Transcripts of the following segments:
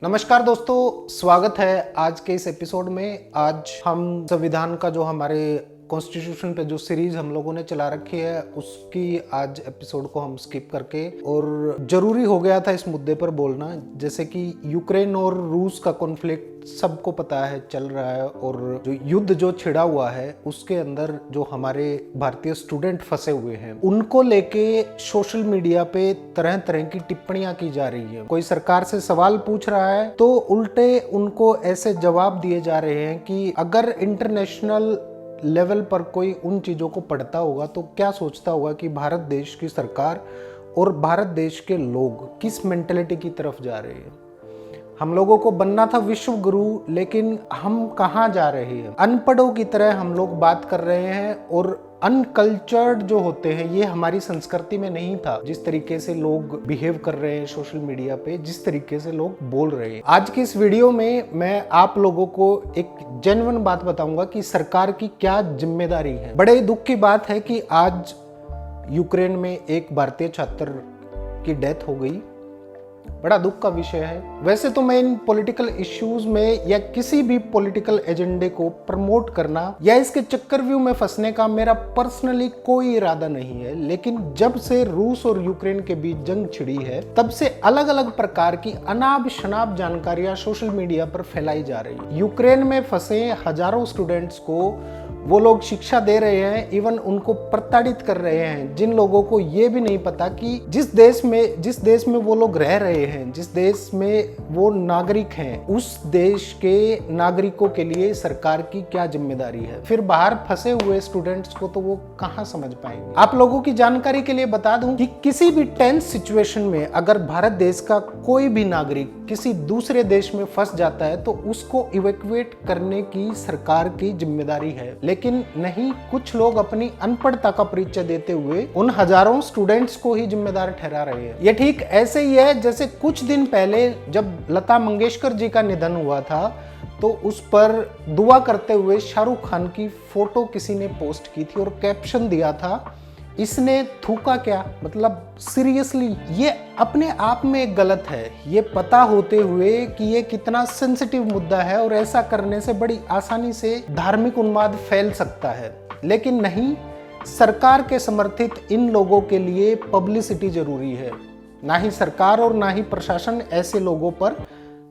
नमस्कार दोस्तों, स्वागत है आज के इस एपिसोड में। आज हम संविधान का जो हमारे कॉन्स्टिट्यूशन पे जो सीरीज हम लोगों ने चला रखी है उसकी आज एपिसोड को हम स्किप करके, और जरूरी हो गया था इस मुद्दे पर बोलना। जैसे कि यूक्रेन और रूस का कॉन्फ्लिक्ट सबको पता है चल रहा है, और जो युद्ध जो छिड़ा हुआ है उसके अंदर जो हमारे भारतीय स्टूडेंट फंसे हुए हैं उनको लेके सोशल मीडिया पे तरह तरह की टिप्पणियां की जा रही है। कोई सरकार से सवाल पूछ रहा है तो उल्टे उनको ऐसे जवाब दिए जा रहे हैं कि अगर इंटरनेशनल लेवल पर कोई उन चीजों को पढ़ता होगा तो क्या सोचता होगा कि भारत देश की सरकार और भारत देश के लोग किस मेंटेलिटी की तरफ जा रहे हैं। हम लोगों को बनना था विश्व गुरु, लेकिन हम कहाँ जा रहे हैं? अनपढ़ों की तरह हम लोग बात कर रहे हैं, और अनकल्चर्ड जो होते हैं, ये हमारी संस्कृति में नहीं था। जिस तरीके से लोग बिहेव कर रहे हैं सोशल मीडिया पे, जिस तरीके से लोग बोल रहे हैं। आज की इस वीडियो में मैं आप लोगों को एक जेन्युइन बात बताऊंगा कि सरकार की क्या जिम्मेदारी है। बड़े दुख की बात है कि आज यूक्रेन में एक भारतीय छात्र की डेथ हो गई। बड़ा दुख का विषय है। वैसे तो मैं इन पॉलिटिकल इश्यूज में या किसी भी पॉलिटिकल एजेंडे को प्रमोट करना या इसके चक्रव्यूह में फंसने का मेरा पर्सनली कोई इरादा नहीं है, लेकिन जब से रूस और यूक्रेन के बीच जंग छिड़ी है तब से अलग अलग प्रकार की अनाप शनाप जानकारियां सोशल मीडिया पर फैलाई जा रही है। यूक्रेन में फंसे हजारों स्टूडेंट्स को वो लोग शिक्षा दे रहे हैं, इवन उनको प्रताड़ित कर रहे हैं, जिन लोगों को ये भी नहीं पता कि जिस देश में वो लोग रह रहे हैं, जिस देश में वो नागरिक हैं, उस देश के नागरिकों के लिए सरकार की क्या जिम्मेदारी है। फिर बाहर फंसे हुए स्टूडेंट्स को तो वो कहाँ समझ पाएंगे। आप लोगों की जानकारी के लिए बता दूं कि किसी भी टेंस सिचुएशन में अगर भारत देश का कोई भी नागरिक किसी दूसरे देश में फंस जाता है तो उसको इवैक्यूएट करने की सरकार की जिम्मेदारी है। लेकिन नहीं, कुछ लोग अपनी अनपढ़ता का परिचय देते हुए उन हजारों स्टूडेंट्स को ही जिम्मेदार ठहरा रहे हैं। ये ठीक ऐसे ही है जैसे कुछ दिन पहले जब लता मंगेशकर जी का निधन हुआ था तो उस पर दुआ करते हुए शाहरुख खान की फोटो किसी ने पोस्ट की थी और कैप्शन दिया था, इसने थूका क्या। मतलब सीरियसली ये अपने आप में एक गलत है, ये पता होते हुए कि ये कितना सेंसिटिव मुद्दा है और ऐसा करने से बड़ी आसानी से धार्मिक उन्माद फैल सकता है। लेकिन नहीं, सरकार के समर्थित इन लोगों के लिए पब्लिसिटी जरूरी है। ना ही सरकार और ना ही प्रशासन ऐसे लोगों पर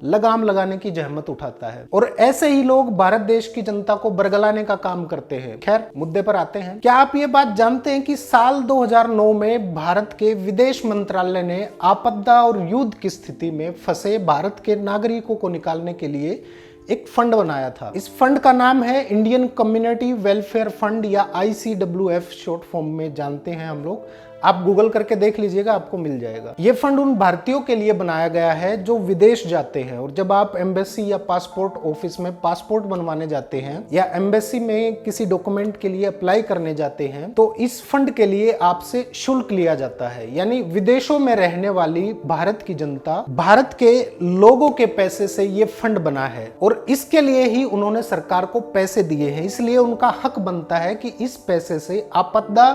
लगाम लगाने की जहमत उठाता है, और ऐसे ही लोग भारत देश की जनता को बरगलाने का काम करते हैं। खैर, मुद्दे पर आते हैं। क्या आप ये बात जानते हैं कि साल 2009 में भारत के विदेश मंत्रालय ने आपदा और युद्ध की स्थिति में फंसे भारत के नागरिकों को निकालने के लिए एक फंड बनाया था। इस फंड का नाम है इंडियन कम्युनिटी वेलफेयर फंड, या ICWF शॉर्ट फॉर्म में जानते हैं हम लोग। आप गूगल करके देख लीजिएगा, आपको मिल जाएगा। ये फंड उन भारतीयों के लिए बनाया गया है जो विदेश जाते हैं, और जब आप एम्बेसी या पासपोर्ट ऑफिस में पासपोर्ट बनवाने जाते हैं या एम्बेसी में किसी डॉक्यूमेंट के लिए अप्लाई करने जाते हैं तो इस फंड के लिए आपसे शुल्क लिया जाता है। यानी विदेशों में रहने वाली भारत की जनता, भारत के लोगों के पैसे से ये फंड बना है, और इसके लिए ही उन्होंने सरकार को पैसे दिए हैं। इसलिए उनका हक बनता है कि इस पैसे से आपदा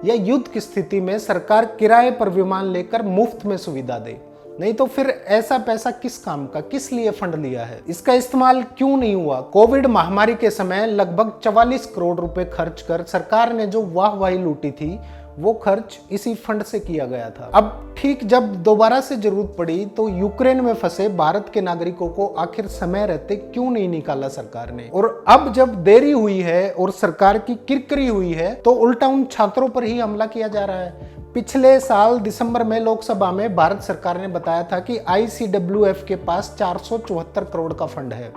या युद्ध की स्थिति में सरकार किराए पर विमान लेकर मुफ्त में सुविधा दे। नहीं तो फिर ऐसा पैसा किस काम का, किस लिए फंड लिया है, इसका इस्तेमाल क्यों नहीं हुआ। कोविड महामारी के समय लगभग 44 करोड़ रुपए खर्च कर सरकार ने जो वाहवाही लूटी थी वो खर्च इसी फंड से किया गया था। अब ठीक जब दोबारा से जरूरत पड़ी तो यूक्रेन में फंसे भारत के नागरिकों को आखिर समय रहते क्यों नहीं निकाला सरकार ने। और अब जब देरी हुई है और सरकार की किरकिरी हुई है तो उल्टा उन छात्रों पर ही हमला किया जा रहा है। पिछले साल दिसंबर में लोकसभा में भारत सरकार ने बताया था कि ICWF के पास 474 करोड़ का फंड है।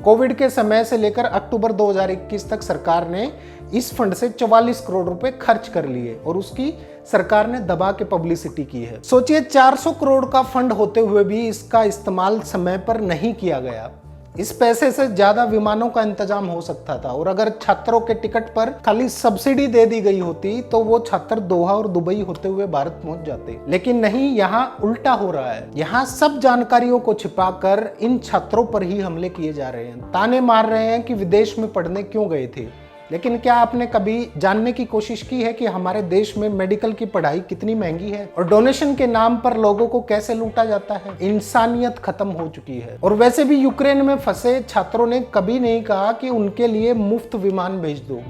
कोविड के समय से लेकर अक्टूबर 2021 तक सरकार ने इस फंड से 44 करोड़ रुपए खर्च कर लिए, और उसकी सरकार ने दबा के पब्लिसिटी की है। सोचिए, 400 करोड़ का फंड होते हुए भी इसका इस्तेमाल समय पर नहीं किया गया। इस पैसे से ज्यादा विमानों का इंतजाम हो सकता था, और अगर छात्रों के टिकट पर खाली सब्सिडी दे दी गई होती तो वो छात्र दोहा और दुबई होते हुए भारत पहुंच जाते। लेकिन नहीं, यहाँ उल्टा हो रहा है। यहाँ सब जानकारियों को छिपाकर इन छात्रों पर ही हमले किए जा रहे हैं। ताने मार रहे हैं कि विदेश में पढ़ने क्यों गए थे, लेकिन क्या आपने कभी जानने की कोशिश की है कि हमारे देश में मेडिकल की पढ़ाई कितनी महंगी है और डोनेशन के नाम पर लोगों को कैसे लूटा जाता है? इंसानियत खत्म हो चुकी है। और वैसे भी यूक्रेन में फंसे छात्रों ने कभी नहीं कहा कि उनके लिए मुफ्त विमान भेज दो।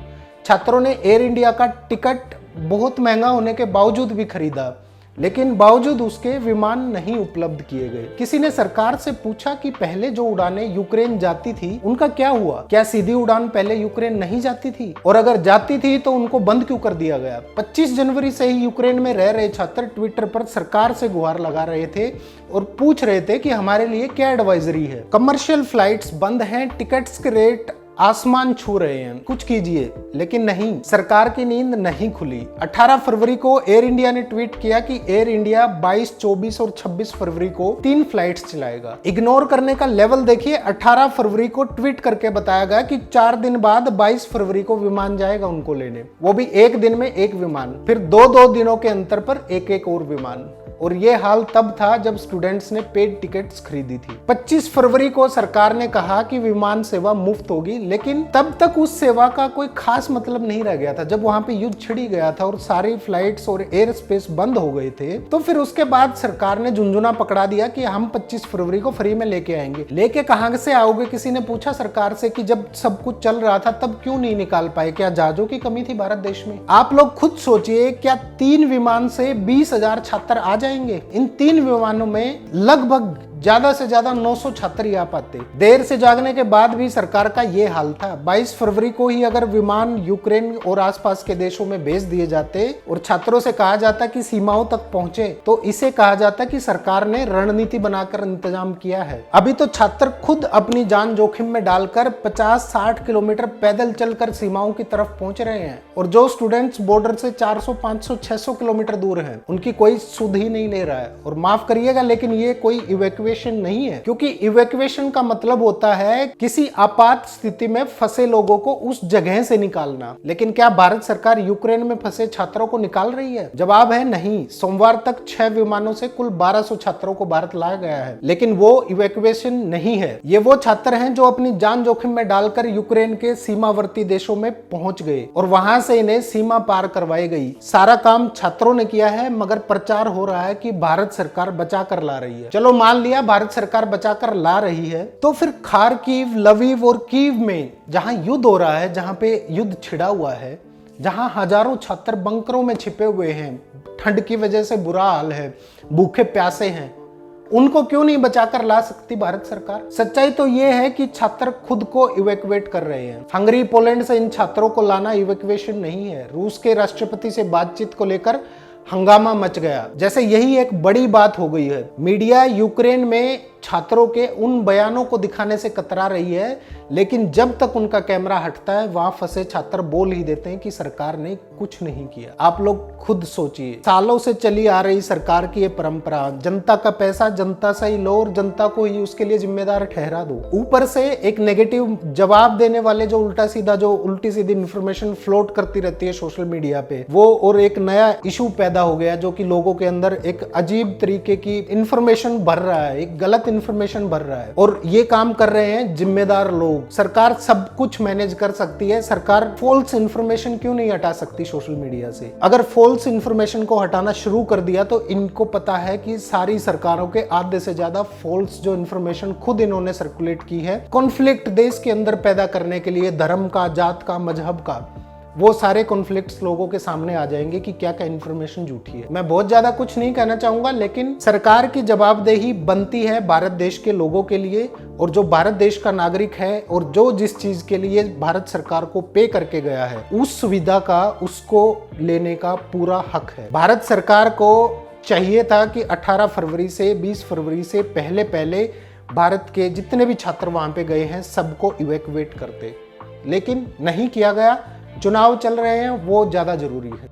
छात्रों ने एयर इंडिया का टिकट बहुत महंगा होने के बावजूद भी खरीदा, लेकिन बावजूद उसके विमान नहीं उपलब्ध किए गए। किसी ने सरकार से पूछा कि पहले जो उड़ानें यूक्रेन जाती थी उनका क्या हुआ? क्या सीधी उड़ान पहले यूक्रेन नहीं जाती थी? और अगर जाती थी तो उनको बंद क्यों कर दिया गया? 25 जनवरी से ही यूक्रेन में रह रहे छात्र ट्विटर पर सरकार से गुहार लगा रहे थे और पूछ रहे थे कि हमारे लिए क्या एडवाइजरी है। कमर्शियल फ्लाइट्स बंद हैं, टिकट्स के रेट आसमान छू रहे हैं, कुछ कीजिए। लेकिन नहीं, सरकार की नींद नहीं खुली। 18 फरवरी को एयर इंडिया ने ट्वीट किया कि एयर इंडिया 22, 24 और 26 फरवरी को 3 फ्लाइट्स चलाएगा। इग्नोर करने का लेवल देखिए। 18 फरवरी को ट्वीट करके बताया गया कि 4 दिन बाद 22 फरवरी को विमान जाएगा उनको लेने, वो भी एक दिन में एक विमान, फिर 2-2 दिनों के अंतर पर एक और विमान। और ये हाल तब था जब स्टूडेंट्स ने पेड टिकट्स खरीदी थी। 25 फरवरी को सरकार ने कहा कि विमान सेवा मुफ्त होगी, लेकिन तब तक उस सेवा का कोई खास मतलब नहीं रह गया था। जब वहां पे युद्ध छिड़ी गया था और सारी फ्लाइट्स और एयर स्पेस बंद हो गए थे, तो फिर उसके बाद सरकार ने झुंझुना पकड़ा दिया कि हम 25 फरवरी को फ्री में लेके आएंगे। लेके कहां से आओगे? किसी ने पूछा सरकार से कि जब सब कुछ चल रहा था तब क्यों नहीं निकाल पाए? क्या जहाजों की कमी थी भारत देश में? आप लोग खुद सोचिए, क्या 3 विमान से 20,000 छात्र आ जाएंगे? इन 3 विमानों में लगभग ज्यादा से ज्यादा 900 छात्र ही आ पाते। देर से जागने के बाद भी सरकार का ये हाल था। 22 फरवरी को ही अगर विमान यूक्रेन और आसपास के देशों में भेज दिए जाते और छात्रों से कहा जाता कि सीमाओं तक पहुंचे, तो इसे कहा जाता कि सरकार ने रणनीति बनाकर इंतजाम किया है। अभी तो छात्र खुद अपनी जान जोखिम में डालकर 50-60 किलोमीटर पैदल चलकर सीमाओं की तरफ पहुंच रहे हैं, और जो स्टूडेंट्स बॉर्डर से 400, 500, 600 किलोमीटर दूर हैं, उनकी कोई सुध ही नहीं ले रहा है। और माफ करिएगा, लेकिन ये कोई इवैक्यूएशन नहीं है, क्योंकि इवैक्यूएशन का मतलब होता है किसी आपात स्थिति में फंसे लोगों को उस जगह से निकालना। लेकिन क्या भारत सरकार यूक्रेन में फंसे छात्रों को निकाल रही है? जवाब है नहीं। सोमवार तक 6 विमानों से कुल 1200 छात्रों को भारत लाया गया है, लेकिन वो इवैक्यूएशन नहीं है। ये वो छात्र हैं जो अपनी जान जोखिम में डालकर यूक्रेन के सीमावर्ती देशों में पहुंच गए और वहां से इन्हें सीमा पार करवाई गई। सारा काम छात्रों ने किया है, मगर प्रचार हो रहा है कि भारत सरकार बचा कर ला रही है। चलो मान लिया भारत सरकार बचाकर ला रही है, तो फिर खार्किव, लवीव और कीव में जहां युद्ध हो रहा है, जहां पे युद्ध छिड़ा हुआ है, जहां हजारों छात्र बंकरों में छिपे हुए हैं, ठंड की वजह से बुरा हाल है, भूखे प्यासे हैं, उनको क्यों नहीं बचाकर ला सकती भारत सरकार? सच्चाई तो ये है कि छात्र खुद को इवैक्यूएट कर रहे हैं। हंगरी, पोलैंड से इन छात्रों को लाना इवैक्यूएशन नहीं है। रूस के राष्ट्रपति से बातचीत को लेकर हंगामा मच गया, जैसे यही एक बड़ी बात हो गई है। मीडिया यूक्रेन में छात्रों के उन बयानों को दिखाने से कतरा रही है, लेकिन जब तक उनका कैमरा हटता है वहां फंसे छात्र बोल ही देते हैं कि सरकार ने कुछ नहीं किया। आप लोग खुद सोचिए, सालों से चली आ रही सरकार की ये परंपरा, जनता का पैसा जनता से ही लो और जनता को ही उसके लिए जिम्मेदार ठहरा दो। ऊपर से एक नेगेटिव जवाब देने वाले जो उल्टी सीधी इंफॉर्मेशन फ्लोट करती रहती है सोशल मीडिया पे, वो और एक नया इशू पैदा हो गया जो कि लोगों के अंदर एक अजीब तरीके की इंफॉर्मेशन भर रहा है, एक गलत इंफॉर्मेशन भर रहा है। और ये काम कर रहे हैं जिम्मेदार लोग। सरकार सब कुछ मैनेज कर सकती है, सरकार फॉल्स इंफॉर्मेशन क्यों नहीं हटा सकती सोशल मीडिया से? अगर फॉल्स इंफॉर्मेशन को हटाना शुरू कर दिया तो इनको पता है कि सारी सरकारों के आधे से ज्यादा फॉल्स जो इंफॉर्मेशन खुद इन्होंने सर्कुलेट की है कॉन्फ्लिक्ट देश के अंदर पैदा करने के लिए, धर्म का, जात का, मजहब का, वो सारे कॉन्फ्लिक्ट्स लोगों के सामने आ जाएंगे कि क्या क्या इन्फॉर्मेशन झूठी है। मैं बहुत ज्यादा कुछ नहीं कहना चाहूंगा, लेकिन सरकार की जवाबदेही बनती है भारत देश के लोगों के लिए, और जो भारत देश का नागरिक है और जो जिस चीज के लिए भारत सरकार को पे करके गया है उस सुविधा का उसको लेने का पूरा हक है। भारत सरकार को चाहिए था कि 18 फरवरी से 20 फरवरी से पहले पहले भारत के जितने भी छात्र वहां पे गए हैं सबको इवैक्यूएट करते, लेकिन नहीं किया गया। चुनाव चल रहे हैं, वो ज्यादा जरूरी है।